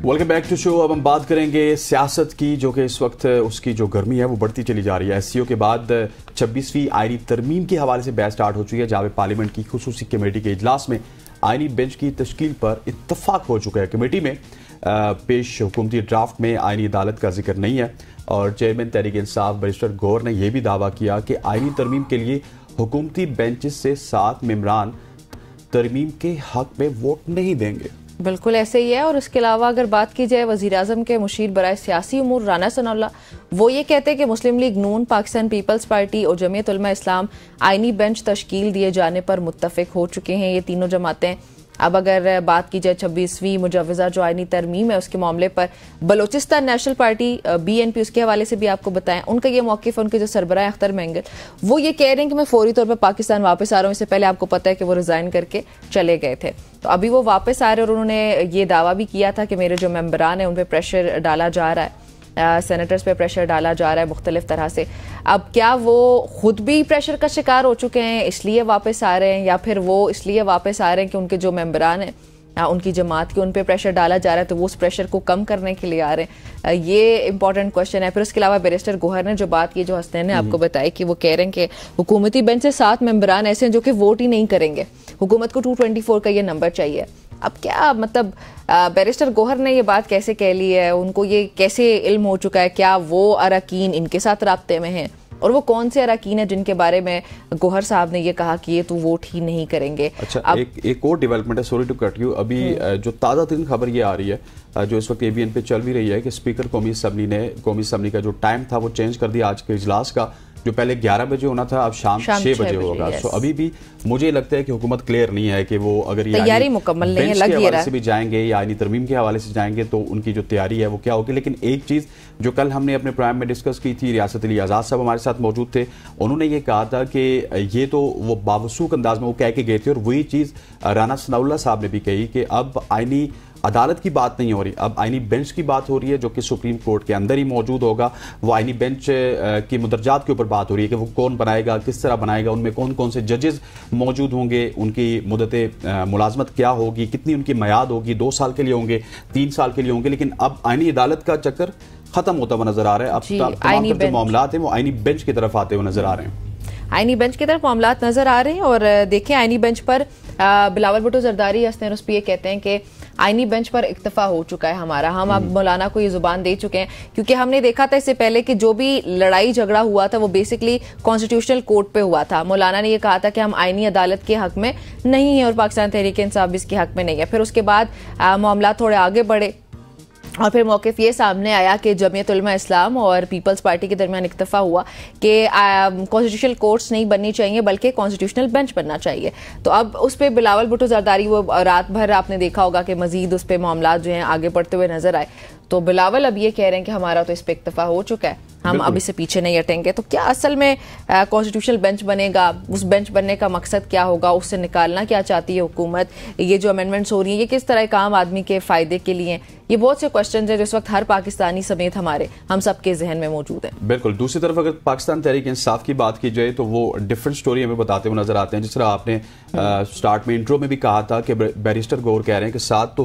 Welcome back to show. अब हम बात करेंगे सियासत की, जो कि इस वक्त उसकी जो गर्मी है वो बढ़ती चली जा रही है। एससीओ के बाद 26वीं आईनी तरमीम के हवाले से बहस स्टार्ट हो चुकी है, जहाँ पे पार्लियामेंट की खुसूसी कमेटी के इजलास में आईनी बेंच की तश्कील पर इत्तफाक हो चुका है। कमेटी में पेश हुकूमती ड्राफ्ट में आईनी अदालत का जिक्र नहीं है और चेयरमैन तहरीक इंसाफ बैरिस्टर गौहर ने यह भी दावा किया कि आईनी तरमीम के लिए हुकूमती बेंचेस से 7 मेंबरान तरमीम के हक में वोट नहीं देंगे। बिल्कुल ऐसे ही है। और इसके अलावा अगर बात की जाए वज़ीर आज़म के मुशीर बराए सियासी उमूर राना सनाउल्लाह, वो ये कहते हैं कि मुस्लिम लीग नून, पाकिस्तान पीपल्स पार्टी और जमीयत उलमा इस्लाम आईनी बेंच तश्कील दिए जाने पर मुत्तफिक हो चुके हैं, ये तीनों जमातें। अब अगर बात की जाए 26वीं मुजव्वज़ा जो आईनी तरमीम है उसके मामले पर बलोचिस्तान नेशनल पार्टी BNP, उसके हवाले से भी आपको बताएं उनका ये मौक़िफ़, उनके जो सरबराह अख्तर मेंगल, वो ये कह रहे हैं कि मैं फौरी तौर पर पाकिस्तान वापस आ रहा हूँ। इससे पहले आपको पता है कि वो रिज़ाइन करके चले गए थे, तो अभी वो वापस आ रहे हैं और उन्होंने ये दावा भी किया था कि मेरे जो मेंबरान हैं उन पर प्रेशर डाला जा रहा है, सेनेटर्स पे प्रेशर डाला जा रहा है मुख्तलिफ तरह से। अब क्या वो खुद भी प्रेशर का शिकार हो चुके हैं इसलिए वापस आ रहे हैं, या फिर वो इसलिए वापस आ रहे हैं कि उनके जो मेंबरान हैं उनकी जमात के उन पे प्रेशर डाला जा रहा है, तो वो उस प्रेशर को कम करने के लिए आ रहे हैं? ये इंपॉर्टेंट क्वेश्चन है। फिर उसके अलावा बैरिस्टर गौहर ने जो बात की, जो हसनैन ने आपको बताई, कि वो कह रहे हैं कि हुकूमती बेंच से 7 मेंबरान ऐसे हैं जो कि वोट ही नहीं करेंगे, हुकूमत को 224 का ये नंबर चाहिए। अब क्या मतलब बैरिस्टर गौहर ने ये बात कैसे कह ली है, उनको ये कैसे इल्म हो चुका है? क्या वो अरकान इनके साथ राब्ते में हैं, और वो कौन से अरकान हैं जिनके बारे में गौहर साहब ने ये कहा कि ये तो वोट ही नहीं करेंगे? अच्छा, एक और डेवलपमेंट है, सॉरी टू कट यू, अभी जो ताज़ा तरीन खबर ये आ रही है जो इस वक्त ABN पे चल भी रही है कि स्पीकर कौमी असम्बली का जो टाइम था वो चेंज कर दिया आज के इजलास का, जो पहले 11 बजे होना था अब शाम 6 बजे होगा। सो अभी भी मुझे लगता है कि हुकूमत क्लियर नहीं है कि वो अगर तैयारी मुकम्मल नहीं है, लग के हवाले से भी जाएंगे या आईनी तरमीम के हवाले से जाएंगे तो उनकी जो तैयारी है वो क्या होगी। लेकिन एक चीज़ जो कल हमने अपने प्रोग्राम में डिस्कस की थी, रियासत अली आज़ाद साहब हमारे साथ मौजूद थे, उन्होंने ये कहा था कि ये तो वो बावसूख अंदाज में वो कह के गए थे, और वही चीज़ राना सनाउल्लाह साहब ने भी कही कि अब आईनी अदालत की बात नहीं हो रही, अब आईनी बेंच की बात हो रही है जो कि सुप्रीम कोर्ट के अंदर ही मौजूद होगा। वो आईनी बेंच की मुदरजात के ऊपर बात हो रही है कि वो कौन बनाएगा, किस तरह बनाएगा, उनमें कौन कौन से जजेस मौजूद होंगे, उनकी मुद्दत मुलाजमत क्या होगी, कितनी उनकी मयाद होगी, 2 साल के लिए होंगे, 3 साल के लिए होंगे। लेकिन अब आईनी अदालत का चक्कर खत्म होता हुआ नजर आ रहा है। अब तमाम जो मामला हैं वो आईनी बेंच की तरफ आते हुए नजर आ रहे हैं, आईनी बेंच की तरफ मामला नजर आ रहे हैं। और देखें आईनी बेंच पर बिलावल भुट्टो जरदारी हसनैन उस्पी ये कहते हैं कि आईनी बेंच पर इक्तफा हो चुका है हमारा, हम अब मौलाना को ये जुबान दे चुके हैं, क्योंकि हमने देखा था इससे पहले कि जो भी लड़ाई झगड़ा हुआ था वो बेसिकली कॉन्स्टिट्यूशनल कोर्ट पे हुआ था। मौलाना ने ये कहा था कि हम आईनी अदालत के हक में नहीं है और पाकिस्तान तहरीक इंसाफ इसके हक में नहीं है। फिर उसके बाद मामला थोड़े आगे बढ़े और फिर मौक़िफ़ ये सामने आया कि जमीयत उलमा इस्लाम और पीपल्स पार्टी के दरमियान इक्तफा हुआ कि कॉन्स्टिट्यूशनल कोर्ट्स नहीं बननी चाहिए बल्कि कॉन्स्टिट्यूशनल बेंच बनना चाहिए। तो अब उस पर बिलावल भुट्टो जरदारी वो रात भर आपने देखा होगा कि मजीद उस पर मामला जो हैं आगे बढ़ते हुए नजर आए। तो बिलावल अब ये कह रहे हैं कि हमारा तो इस पर इक्तफा हो चुका है, हम अब इससे पीछे नहीं हटेंगे। तो क्या असल में कॉन्स्टिट्यूशनल बेंच बनेगा, उस बेंच बनने का मकसद क्या होगा, उससे निकालना क्या चाहती है हुकूमत, ये जो अमेंडमेंट्स हो रही हैं ये किस तरह का आम आदमी के फ़ायदे के लिए हैं? ये बहुत से क्वेश्चन है जो इस वक्त हर पाकिस्तानी समेत हम सब के जहन में मौजूद हैं। बिल्कुल। दूसरी तरफ अगर पाकिस्तान तहरीक इंसाफ की बात की जाए तो वो डिफरेंट स्टोरी हमें बताते हुए नजर आते हैं। जिस तरह आपने स्टार्ट में इंट्रो में भी कहा था कि बैरिस्टर गौहर कह रहे हैं कि 7 तो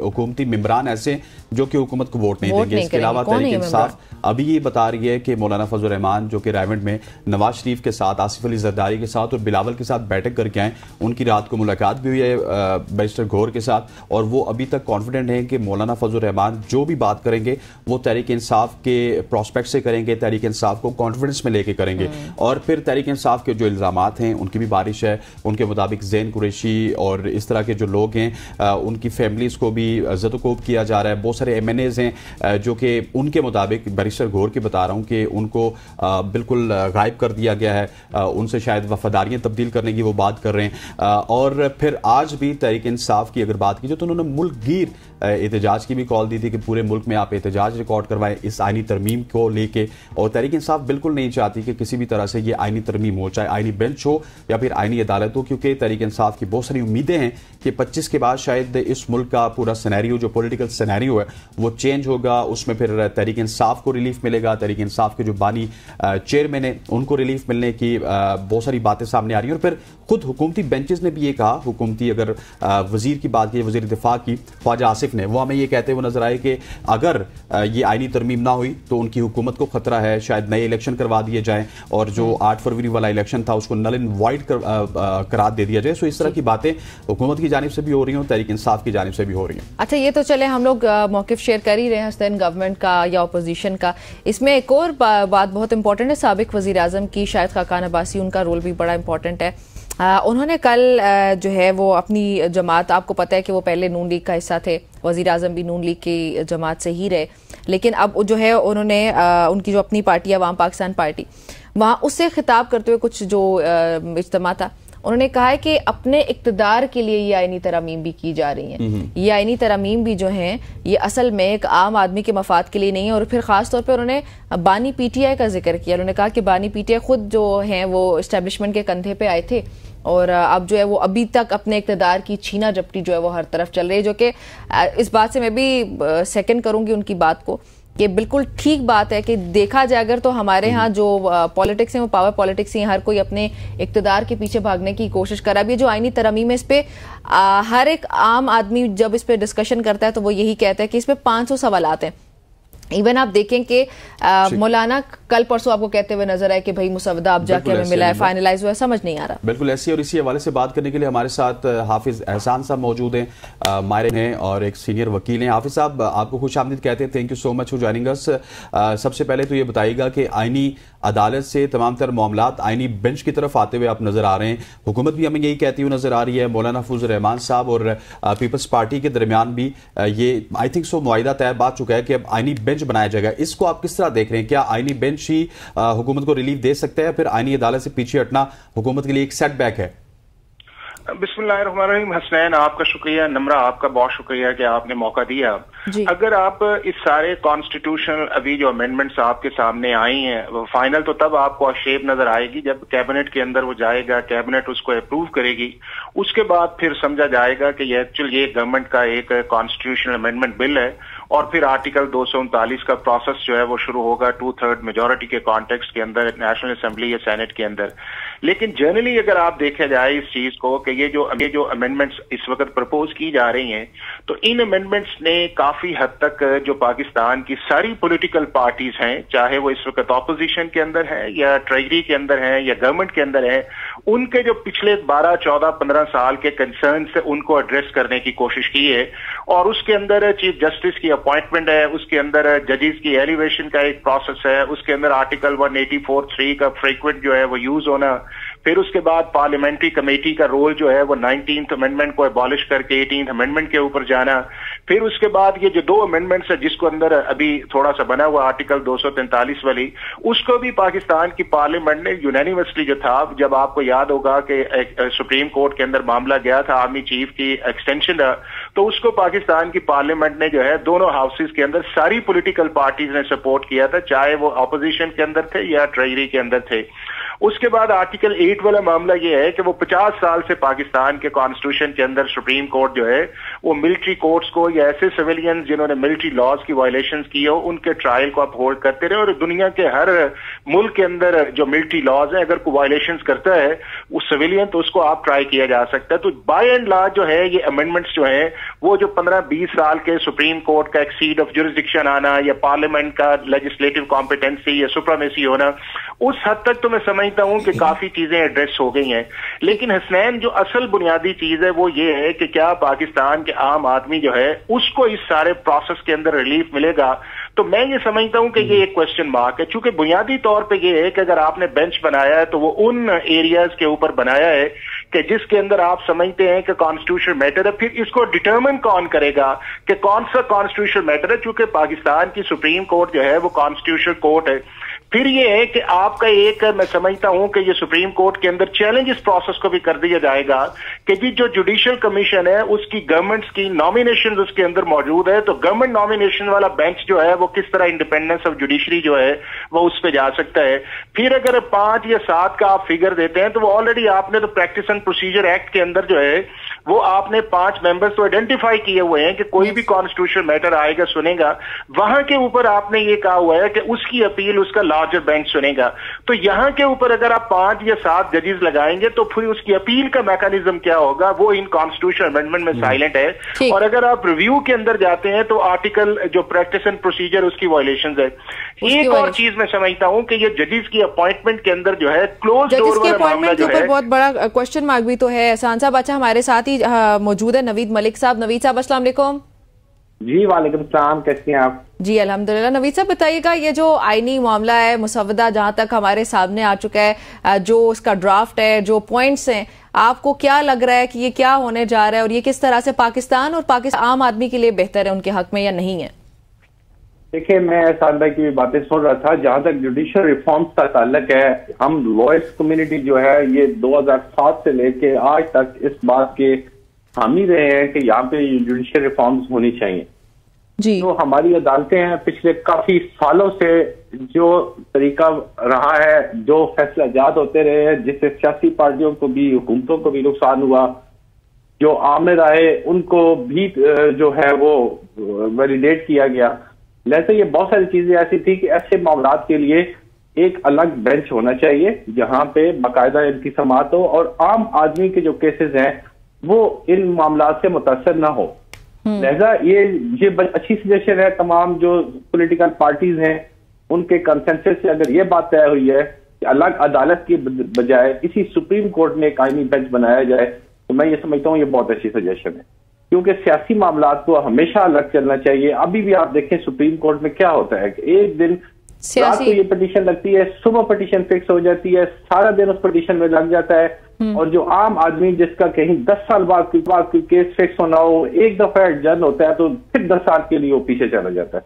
हुकूमती मेंबरान ऐसे जो कि हुकूमत को वोट नहीं देंगे। इसके अलावा तहरीक इंसाफ अभी ये बता रही है कि मौलाना फजल रहमान जो कि रायवंड में नवाज शरीफ के साथ, आसिफ अली जरदारी के साथ और बिलावल के साथ बैठक करके आए, उनकी रात को मुलाकात भी हुई है बैरिस्टर गौहर के साथ, और वो अभी तक कॉन्फिडेंट हैं कि मौलाना फजल रहमान जो भी बात करेंगे वो तहरीक इंसाफ के प्रोस्पेक्ट से करेंगे, तहरीक इंसाफ को कॉन्फिडेंस में लेके करेंगे। और फिर तहरीक इंसाफ के जो इल्ज़ामात हैं उनकी भी बारिश है। उनके मुताबिक ज़ैन कुरैशी और इस तरह के जो लोग हैं उनकी फैमिलीज़ को भी ज़दोकोब किया जा रहा है। बहुत सारे MNAs हैं जो कि उनके मुताबिक, बैरिस्टर गौहर की बता रहा हूँ, कि उनको बिल्कुल गायब कर दिया गया है, उनसे शायद वफादारियाँ तब्दील करने की वो बात कर रहे हैं। और फिर आज भी तहरीक इंसाफ की अगर बात की जाए तो उन्होंने मुल्क गिर एहतजाज की भी कॉल दी थी कि पूरे मुल्क में आप एहतजाज रिकॉर्ड करवाएं इस आईनी तरमीम को लेके। और तहरीक इंसाफ बिल्कुल नहीं चाहती कि किसी भी तरह से ये आईनी तरमीम हो, चाहे आईनी बेंच हो या फिर आईनी अदालत हो, क्योंकि तहरीक इंसाफ की बहुत सारी उम्मीदें हैं कि 25 के बाद शायद इस मुल्क का पूरा सिनेरियो, जो पॉलिटिकल सिनेरियो है वो चेंज होगा। उसमें फिर तहरीक इंसाफ को रिलीफ मिलेगा, तहरीक इंसाफ के जो बानी चेयरमैन है उनको रिलीफ मिलने की बहुत सारी बातें सामने आ रही हैं। और फिर खुद हुकूमती बेंचेस ने भी ये कहा, हुकूमती अगर वजीर की बात की, वजीर दिफा की ख्वाजा आसिफ ने, वो हमें ये کہتے ہوئے نظر آئے کہ اگر یہ آئینی ترمیم نہ ہوئی تو ان کی حکومت کو خطرہ ہے, شاید نئے الیکشن کروا دیے جائیں اور جو 8 فروری والا الیکشن تھا اس کو نل اینڈ وائڈ قرار دے دیا جائے. سو اس طرح کی باتیں حکومت کی جانب سے بھی ہو رہی ہیں اور تحریک انصاف کی جانب سے بھی ہو رہی ہیں. اچھا, یہ تو چلے ہم لوگ موقف شیئر کر ہی رہے ہیں حسنین گورنمنٹ کا یا اپوزیشن کا. اس میں ایک اور بات بہت امپورٹنٹ ہے, سابق وزیر اعظم کی شاہد خاقان عباسی, ان کا رول بھی بڑا امپورٹنٹ ہے. انہوں نے کل جو ہے وہ اپنی جماعت, آپ کو پتہ ہے کہ وہ پہلے نون لیگ کا حصہ تھے, وزیر اعظم بھی نون لیگ کی جماعت سے ہی رہے, لیکن اب جو ہے انہوں نے ان کی جو اپنی پارٹی ہے عوام پاکستان پارٹی, وہاں اس سے خطاب کرتے ہوئے کچھ جو اجتماع تھا, انہوں نے کہا ہے کہ اپنے اقتدار کے لیے یہ آئینی ترامیم بھی کی جا رہی ہیں. یہ آئینی ترامیم بھی جو ہیں یہ اصل میں ایک عام آدمی کے مفاد کے لیے نہیں ہے. اور پھر خاص طور پہ انہوں نے بانی پی ٹی آئی کا ذکر کیا. انہوں نے کہا کہ بانی پی ٹی آئی خود جو ہیں وہ اسٹیبلشمنٹ کے کندھے پہ آئے تھے اور اب جو ہے وہ ابھی تک اپنے اقتدار کی چھینا جپٹی جو ہے وہ ہر طرف چل رہی ہے, جو کہ اس بات سے میں بھی سیکنڈ کروں گی ان کی بات کو کہ بالکل ٹھیک بات ہے کہ دیکھا جائے اگر تو ہمارے ہاں جو پالیٹکس ہیں وہ پاور پالیٹکس ہیں, ہر کوئی اپنے اقتدار کے پیچھے بھاگنے کی کوشش کر رہا ہے. اب یہ جو آئینی ترامیم ہے اس پہ ہر ایک عام آدمی جب اس پہ ڈسکشن کرتا ہے تو وہ یہی کہتا ہے کہ اس پہ 500 سوالات ہیں. ایون آپ دیکھیں کہ مولانا کل پرسوں آپ کو کہتے ہوئے نظر آئے کہ بھائی مسودہ اب جا کے ہمیں ملا ہے, فائنلائز ہوا ہے, سمجھ نہیں آ رہا. بالکل ایسی, اور اسی حوالے سے بات کرنے کے لیے ہمارے ساتھ حافظ احسان صاحب موجود ہیں, ماہر ہیں اور ایک سینئر وکیل ہیں. حافظ صاحب, آپ کو خوش آمدید کہتے ہیں, thank you so much for joining us. سب سے پہلے تو یہ بتائیے گا کہ آئینی عدالت سے تمام تر معاملات آئینی بینچ کی طرف آتے ہوئے آپ نظر آ رہے ہیں, حکومت بھی ہمیں یہی کہتی ہوئی نظر آ رہی ہے, مولانا محفوظ الرحمان صاحب اور پیپلز پارٹی کے درمیان بھی یہ آئی تھنک سو معاہدہ طے بات چکا ہے کہ اب آئینی بینچ بنایا جائے گا. اس کو آپ کس طرح دیکھ رہے ہیں؟ کیا آئینی بینچ ہی حکومت کو ریلیف دے سکتا ہے, پھر آئینی عدالت سے پیچھے ہٹنا حکومت کے لیے ایک سیٹ بیک ہے؟ بسم اللہ الرحمن الرحیم. حسنین آپ کا شکریہ, نمرہ آپ کا بہت شکریہ کہ آپ نے موقع دیا. اگر آپ اس سارے کانسٹیٹیوشنل ابھی جو امینڈمنٹس آپ کے سامنے آئی ہیں, فائنل تو تب آپ کو شیپ نظر آئے گی جب کیبنٹ کے اندر وہ جائے گا, کیبنٹ اس کو اپروو کرے گی, اس کے بعد پھر سمجھا جائے گا کہ یہ ایکچوئل یہ گورنمنٹ کا ایک کانسٹیٹیوشنل امینڈمنٹ بل ہے, اور پھر آرٹیکل 239 کا پروسیس جو ہے وہ شروع ہوگا 2/3 میجورٹی کے کانٹیکسٹ کے اندر نیشنل اسمبلی یا سینٹ کے اندر. لیکن جنرلی اگر آپ دیکھا جائے اس چیز کو کہ یہ جو امینڈمنٹس اس وقت پرپوز کی جا رہی ہیں, تو ان امینڈمنٹس نے کافی حد تک جو پاکستان کی ساری پولیٹیکل پارٹیز ہیں, چاہے وہ اس وقت اپوزیشن کے اندر ہیں یا ٹریجری کے اندر ہیں یا گورنمنٹ کے اندر ہیں, ان کے جو پچھلے 12, 14, 15 سال کے کنسرنز ہیں ان کو ایڈریس کرنے کی کوشش کی ہے. اور اس کے اندر چیف جسٹس کی اپوائنٹمنٹ ہے, اس کے اندر ججز کی ایلیویشن کا ایک پروسیس ہے, اس کے اندر آرٹیکل 184(3) کا فریکوینٹ جو ہے وہ یوز ہونا, پھر اس کے بعد پارلیمنٹری کمیٹی کا رول جو ہے وہ 19th امینڈمنٹ کو ایبالش کر کے 18th امینڈمنٹ کے اوپر جانا, پھر اس کے بعد یہ جو 2 امینڈمنٹس ہے جس کو اندر ابھی تھوڑا سا بنا ہوا آرٹیکل 243 والی, اس کو بھی پاکستان کی پارلیمنٹ نے یونینیمسلی جو تھا, جب آپ کو یاد ہوگا کہ سپریم کورٹ کے اندر معاملہ گیا تھا آرمی چیف کی ایکسٹینشن, تو اس کو پاکستان کی پارلیمنٹ نے جو ہے دونوں ہاؤسز کے اندر ساری پولیٹیکل پارٹیز نے سپورٹ کیا تھا, چاہے وہ اپوزیشن کے اندر تھے یا ٹریجری کے اندر تھے. اس کے بعد آرٹیکل 8 والا معاملہ یہ ہے کہ وہ 50 سال سے پاکستان کے کانسٹیٹیوشن کے اندر سپریم کورٹ جو ہے وہ ملٹری کورٹس کو یا ایسے سویلینز جنہوں نے ملٹری لاز کی وائلیشنز کی ہو ان کے ٹرائل کو اپ ہولڈ کرتے رہے, اور دنیا کے ہر ملک کے اندر جو ملٹری لاز ہیں اگر کوئی وائلیشنز کرتا ہے وہ سویلین تو اس کو آپ ٹرائی کیا جا سکتا ہے. تو بائی اینڈ لارج جو ہے یہ امینڈمنٹس جو ہیں وہ جو 15-20 سال کے سپریم کورٹ کا ایکسیڈ آف جورسڈکشن آنا یا پارلیمنٹ کا لیجسلیٹو کمپیٹنسی یا سپرامیسی ہونا, اس حد تک تو میں سمجھتا ہوں کہ کافی چیزیں ایڈریس ہو گئی ہیں. لیکن حسنین جو اصل بنیادی چیز ہے وہ یہ ہے کہ کیا پاکستان کے عام آدمی جو ہے اس کو اس سارے پروسیس کے اندر ریلیف ملے گا؟ تو میں یہ سمجھتا ہوں کہ یہ ایک کوشچن مارک ہے, چونکہ بنیادی طور پہ یہ ہے کہ اگر آپ نے بینچ بنایا ہے تو وہ ان ایریاز کے اوپر بنایا ہے کہ جس کے اندر آپ سمجھتے ہیں کہ کانسٹیٹیوشن میٹر ہے, پھر اس کو ڈٹرمن کون کرے گا کہ کون سا کانسٹیٹیوشن میٹر ہے, چونکہ پاکستان کی سپریم کورٹ جو ہے وہ کانسٹیٹیوشن کورٹ ہے. پھر یہ ہے کہ آپ کا ایک میں سمجھتا ہوں کہ یہ سپریم کورٹ کے اندر چیلنج اس پروسیس کو بھی کر دیا جائے گا کہ جی جو جوڈیشل کمیشن ہے اس کی گورنمنٹس کی نامینیشنز اس کے اندر موجود ہے, تو گورنمنٹ نامینیشن والا بینچ جو ہے وہ کس طرح انڈیپینڈنس آف جوڈیشری جو ہے وہ اس پہ جا سکتا ہے. پھر اگر 5 یا 7 کا آپ فگر دیتے ہیں تو وہ آلریڈی آپ نے تو پریکٹس اینڈ پروسیجر ایکٹ کے اندر جو ہے وہ آپ نے 5 ممبرز تو آئیڈینٹیفائی کیے ہوئے ہیں کہ کوئی بھی کانسٹیٹیوشن میٹر آئے گا سنے گا, وہاں کے اوپر آپ نے یہ کہا ہوا ہے کہ اس کی اپیل اس کا لا लार्जर बेंच सुनेगा। तो यहाँ के ऊपर अगर आप 5 या 7 जजेस लगाएंगे तो फिर उसकी अपील का मैकेनिज्म क्या होगा, वो इन कॉन्स्टिट्यूशनल अमेंडमेंट में साइलेंट है। और अगर आप रिव्यू के अंदर जाते हैं तो आर्टिकल जो प्रैक्टिस एंड प्रोसीजर उसकी वायलेशन है। एक और चीज मैं समझता हूँ कि ये जजेस की अपॉइंटमेंट के अंदर जो है क्लोज डोर वाला मामला जो है, बहुत बड़ा क्वेश्चन मार्क भी तो है। एहसान साहब, अच्छा हमारे साथ ही मौजूद है नवीद मलिक साहब। नवीद साहब अस्सलाम वालेकुम। जी वालेकुम सलाम, कैसे हैं आप? जी अल्हम्दुलिल्लाह। नवीद साहब बताइएगा, ये जो आईनी मामला है मुसवदा जहां तक हमारे सामने आ चुका है, जो उसका ड्राफ्ट है, जो पॉइंट्स हैं, आपको क्या लग रहा है कि ये क्या होने जा रहा है और ये किस तरह से पाकिस्तान और पाकिस्तान आम आदमी के लिए बेहतर है, उनके हक में या नहीं है? देखिए, मैं एहसान भाई की बातें सुन रहा था। जहां तक जुडिशल रिफॉर्म्स का ताल्लुक है, हम लॉयर्स कम्युनिटी जो है ये 2007 से लेके आज तक इस बात के हामी रहे हैं कि यहाँ पे जुडिशल रिफॉर्म्स होनी चाहिए जी। तो हमारी अदालतें हैं पिछले काफी सालों से जो तरीका रहा है, जो फैसला जात होते रहे हैं, जिससे सियासी पार्टियों को भी, हुकूमतों को भी नुकसान हुआ, जो आमिर आए उनको भी जो है वो वैलिडेट किया गया। जैसे ये बहुत सारी चीजें ऐसी थी कि ऐसे मामलात के लिए एक अलग बेंच होना चाहिए जहां पे बाकायदा इनकी समाअत हो और आम आदमी के जो केसेस हैं वो इन मामलात से मुतासर ना हो। लिहाजा ये अच्छी सजेशन है। तमाम जो पॉलिटिकल पार्टीज हैं उनके कंसेंसस से अगर ये बात तय हुई है कि अलग अदालत की बजाय किसी सुप्रीम कोर्ट में एक आईनी बेंच बनाया जाए, तो मैं ये समझता हूँ ये बहुत अच्छी सजेशन है, क्योंकि सियासी मामलात को हमेशा अलग चलना चाहिए। अभी भी आप देखें सुप्रीम कोर्ट में क्या होता है कि एक दिन रात को ये पिटीशन लगती है, सुबह पिटीशन फिक्स हो जाती है, सारा दिन उस पिटीशन में लग जाता है, और जो आम आदमी जिसका कहीं 10 साल बाद केस फिक्स होना हो, एक दफा एडजर्न होता है तो फिर 10 साल के लिए वो पीछे चला जाता है।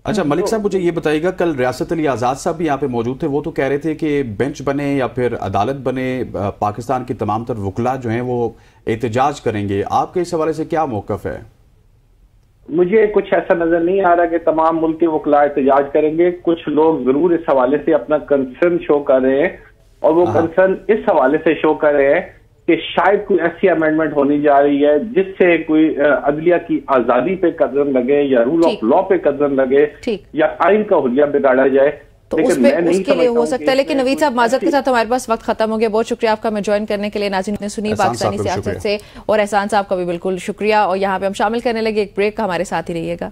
अच्छा मलिक साहब, मुझे ये बताइएगा, कल रियासत अली आज़ाद साहब भी यहाँ पे मौजूद थे, वो तो कह रहे थे कि बेंच बने या फिर अदालत बने, पाकिस्तान के तमाम तर वकला जो हैं वो एहतजाज करेंगे। आपके इस हवाले से क्या मौक़िफ़ है? मुझे कुछ ऐसा नजर नहीं आ रहा कि तमाम मुल्क के वकला एहतजाज करेंगे। कुछ लोग जरूर इस हवाले से अपना कंसर्न शो कर रहे हैं, और वो कंसर्न इस हवाले से शो कर रहे हैं कि शायद कोई ऐसी अमेंडमेंट होने जा रही है जिससे कोई अदलिया की आजादी पे कदम लगे या रूल ऑफ लॉ पे कदम लगे या आइन का हुलिया बिगाड़ा जाए। तो उसके लिए हो सकता है। लेकिन नवीद साहब, माजरत के साथ हमारे पास वक्त खत्म हो गया। बहुत शुक्रिया आपका हमें ज्वाइन करने के लिए। नाज़रीन ने सुनी पाकिस्तानी सियासत से, और एहसान साहब का भी बिल्कुल शुक्रिया। और यहाँ पे हम शामिल करने लगे एक ब्रेक का, हमारे साथ ही रहिएगा।